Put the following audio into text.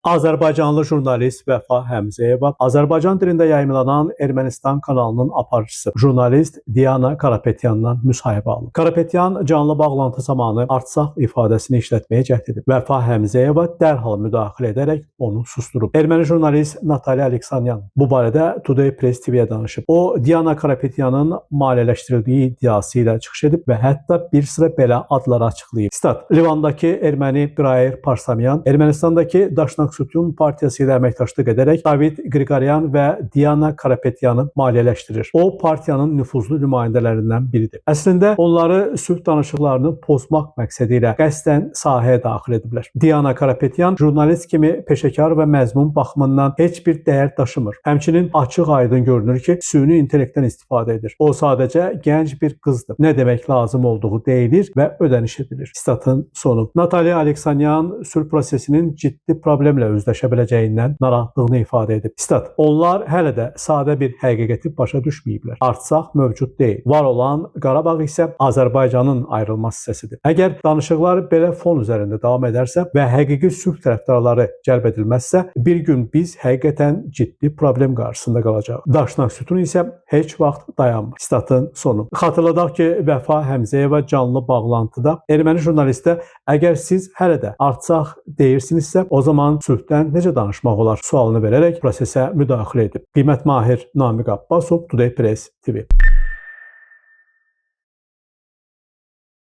Azərbaycanlı jurnalist Vəfa Həmzəyeva Azərbaycan dilində yayımlanan Ermənistan kanalının aparıcısı jurnalist Diana Karapetyandan müsahibə alıb. Karapetyan canlı bağlantı zamanı artsaq ifadəsini işlətməyə cəhd edib. Vəfa Həmzəyeva dərhal müdaxilə edərək onu susturub. Erməni jurnalist Natalya Aleksanyan bu barədə Today Press TV-yə danışıb. O, Diana Karapetyanın maliyyələşdirildiyi iddiası ilə çıxış edib və hətta bir sıra belə adları açıqlayıb. Stat: Livandakı erməni Qrayer Parsamyan Ermənistandakı Daşnak Sütun partiyası ilə əməkdaşlıq edərək David Qriqoryan və Diana Karapetyanı maliyyələşdirir. O, partiyanın nüfuzlu nümayəndələrindən biridir. Əslində, onları sülh danışıqlarını pozmaq məqsədi ilə qəsdən sahəyə daxil ediblər. Diana Karapetyan jurnalist kimi peşəkar və məzmun baxımından heç bir dəyər daşımır. Həmçinin açıq-aydın görünür ki, süni intellektdən istifadə edir. O, sadəcə gənc bir qızdır. Nə demək lazım olduğu deyilir və ödəniş edilir. Statın sonu. Natalya Aleksanyan sülh prosesinin ciddi problemlə özləşə biləcəyindən narahatlığını ifadə edib. Stat: Onlar hələ də sadə bir həqiqəti başa düşməyiblər. Artsaq mövcud deyil. Var olan Qarabağ isə Azərbaycanın ayrılmaz hissəsidir. Əgər danışıqlar belə fon üzərində davam edərsə və həqiqi sülh tərəfdarları cəlb edilməzsə, bir gün biz həqiqətən ciddi problem qarşısında qalacağıq. Daşnak Sütun isə heç vaxt dayanmır. Statın sonu. Xatırladaq ki, Vəfa Həmzəyeva canlı bağlantıda erməni jurnalistə əgər siz hələ də artsaq deyirsinizsə, o zaman sülhdən necə danışmaq olar sualını verərək prosesə müdaxilə edib. Qiymət Mahir Namiq Abbasov, Today Press TV.